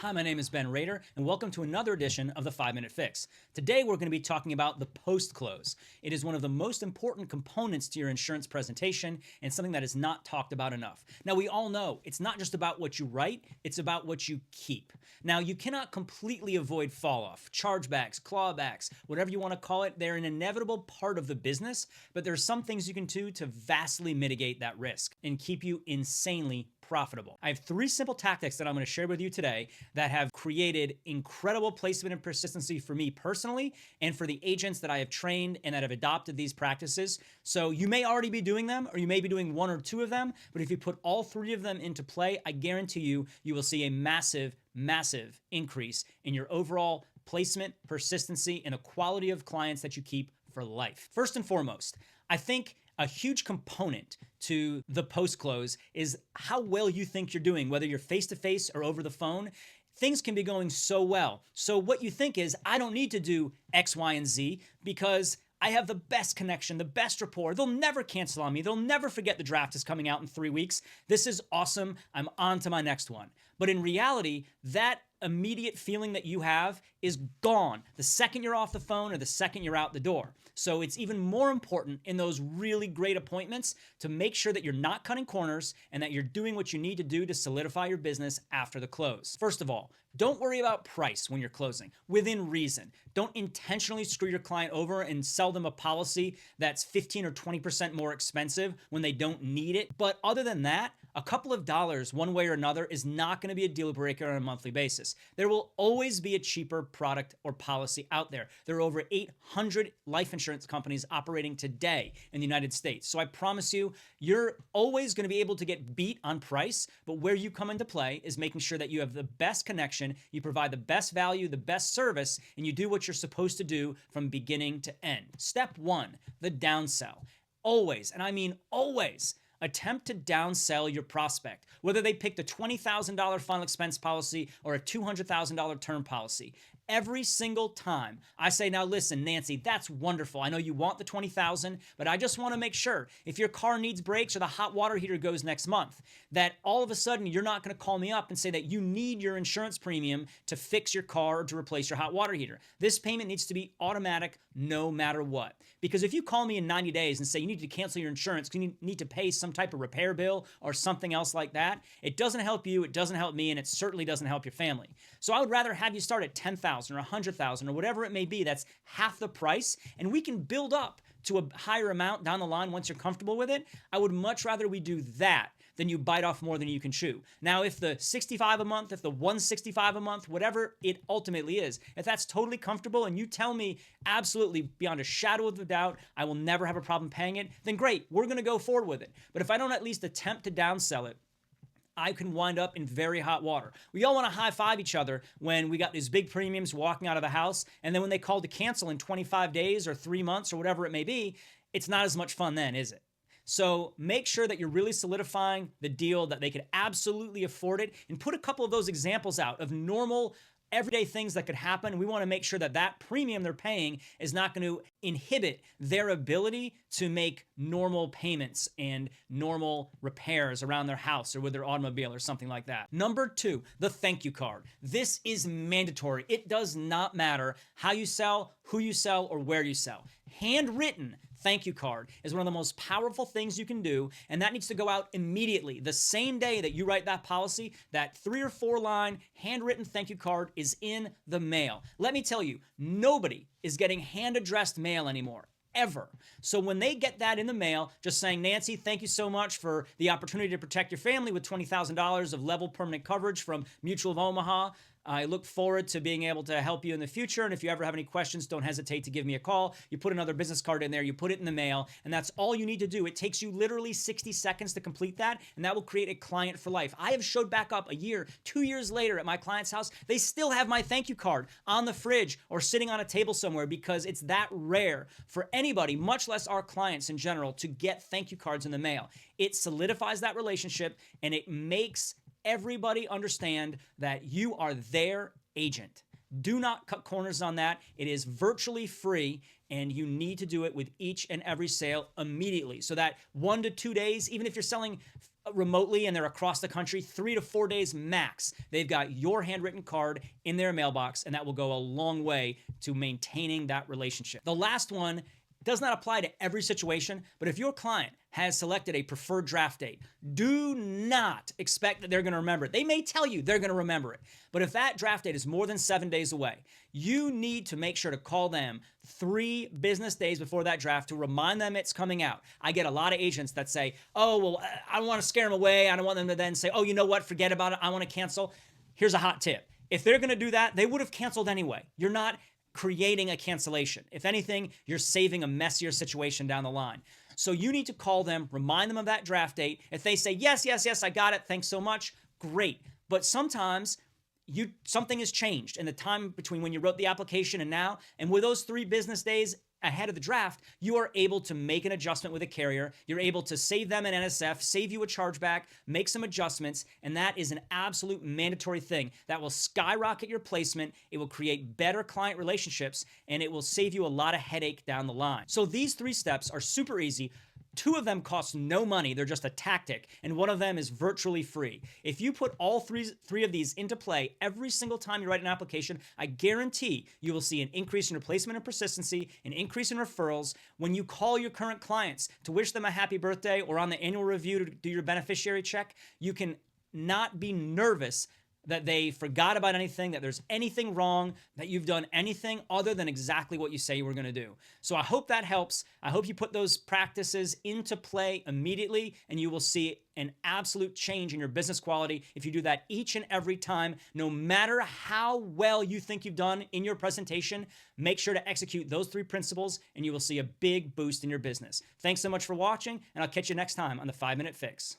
Hi, my name is Ben Rader, and welcome to another edition of the 5-Minute Fix. Today, we're going to be talking about the post-close. It is one of the most important components to your insurance presentation and something that is not talked about enough. Now, we all know it's not just about what you write, it's about what you keep. Now, you cannot completely avoid fall-off, chargebacks, clawbacks, whatever you want to call it. They're an inevitable part of the business, but there are some things you can do to vastly mitigate that risk and keep you insanely profitable. I have 3 simple tactics that I'm going to share with you today that have created incredible placement and persistency for me personally and for the agents that I have trained and that have adopted these practices. So you may already be doing them, or you may be doing 1 or 2 of them, but if you put all 3 of them into play, I guarantee you will see a massive increase in your overall placement, persistency, and the quality of clients that you keep for life. First and foremost, I think a huge component to the post-close is how well you think you're doing, whether you're face-to-face or over the phone. Things can be going so well. So what you think is, I don't need to do X, Y, and Z because I have the best connection, the best rapport. They'll never cancel on me. They'll never forget the draft is coming out in 3 weeks. This is awesome. I'm on to my next one. But in reality, that immediate feeling that you have is gone the second you're off the phone or the second you're out the door. So it's even more important in those really great appointments to make sure that you're not cutting corners and that you're doing what you need to do to solidify your business after the close. First of all, don't worry about price when you're closing, within reason. Don't intentionally screw your client over and sell them a policy that's 15 or 20% more expensive when they don't need it. But other than that, a couple of dollars one way or another is not going to be a deal breaker on a monthly basis. There will always be a cheaper product or policy out there. There are over 800 life insurance companies operating today in the United States. So I promise you, you're always going to be able to get beat on price, but where you come into play is making sure that you have the best connection, you provide the best value, the best service, and you do what you're supposed to do from beginning to end. Step 1, the downsell. Always, and I mean always, attempt to downsell your prospect, whether they picked a $20,000 final expense policy or a $200,000 term policy. Every single time I say, now listen, Nancy, that's wonderful. I know you want the $20,000, but I just want to make sure if your car needs brakes or the hot water heater goes next month, that all of a sudden you're not going to call me up and say that you need your insurance premium to fix your car or to replace your hot water heater. This payment needs to be automatic no matter what. Because if you call me in 90 days and say you need to cancel your insurance because you need to pay some type of repair bill or something else like that, it doesn't help you, it doesn't help me, and it certainly doesn't help your family. So I would rather have you start at $10,000 or $100,000 or whatever it may be. That's half the price, and we can build up to a higher amount down the line once you're comfortable with it. I would much rather we do that than you bite off more than you can chew. Now, if the $65 a month, if the $165 a month, whatever it ultimately is, if that's totally comfortable and you tell me absolutely beyond a shadow of a doubt, I will never have a problem paying it, then great, we're going to go forward with it. But if I don't at least attempt to downsell it, I can wind up in very hot water. We all want to high-five each other when we got these big premiums walking out of the house, and then when they call to cancel in 25 days or 3 months or whatever it may be, it's not as much fun then, is it? So make sure that you're really solidifying the deal, that they could absolutely afford it, and put a couple of those examples out of normal everyday things that could happen. We want to make sure that that premium they're paying is not going to inhibit their ability to make normal payments and normal repairs around their house or with their automobile or something like that. Number 2, the thank you card. This is mandatory. It does not matter how you sell, who you sell, or where you sell. Handwritten thank you card is one of the most powerful things you can do, and that needs to go out immediately. The same day that you write that policy, that 3 or 4 line handwritten thank you card is in the mail. Let me tell you, nobody is getting hand-addressed mail anymore. Ever. So when they get that in the mail, just saying, Nancy, thank you so much for the opportunity to protect your family with $20,000 of level permanent coverage from Mutual of Omaha. I look forward to being able to help you in the future. And if you ever have any questions, don't hesitate to give me a call. You put another business card in there, you put it in the mail, and that's all you need to do. It takes you literally 60 seconds to complete that, and that will create a client for life. I have showed back up a year, 2 years later at my client's house. They still have my thank you card on the fridge or sitting on a table somewhere because it's that rare for anybody, much less our clients in general, to get thank you cards in the mail. It solidifies that relationship, and it makes everybody understand that you are their agent. Do not cut corners on that. It is virtually free, and you need to do it with each and every sale immediately. So that 1 to 2 days, even if you're selling remotely and they're across the country, 3 to 4 days max, they've got your handwritten card in their mailbox, and that will go a long way to maintaining that relationship. The last one does not apply to every situation, but if your client has selected a preferred draft date, do not expect that they're going to remember it. They may tell you they're going to remember it, but if that draft date is more than 7 days away, you need to make sure to call them 3 business days before that draft to remind them it's coming out. I get a lot of agents that say, oh, well, I don't want to scare them away. I don't want them to then say, oh, you know what? Forget about it. I want to cancel. Here's a hot tip. If they're going to do that, they would have canceled anyway. You're not creating a cancellation. If anything, you're saving a messier situation down the line. So you need to call them, remind them of that draft date. If they say, yes, yes, yes, I got it, thanks so much, great. But sometimes something has changed in the time between when you wrote the application and now. And with those 3 business days ahead of the draft, you are able to make an adjustment with a carrier. You're able to save them an NSF, save you a chargeback, make some adjustments, and that is an absolute mandatory thing that will skyrocket your placement. It will create better client relationships, and it will save you a lot of headache down the line. So these 3 steps are super easy. 2 of them cost no money. They're just a tactic, and 1 of them is virtually free. If you put all three of these into play every single time you write an application, I guarantee you will see an increase in your placement and persistency, an increase in referrals. When you call your current clients to wish them a happy birthday or on the annual review to do your beneficiary check, you can not be nervous that they forgot about anything, that there's anything wrong, that you've done anything other than exactly what you say you were going to do. So I hope that helps. I hope you put those practices into play immediately, and you will see an absolute change in your business quality if you do that each and every time. No matter how well you think you've done in your presentation, make sure to execute those 3 principles, and you will see a big boost in your business. Thanks so much for watching, and I'll catch you next time on the 5 Minute Fix.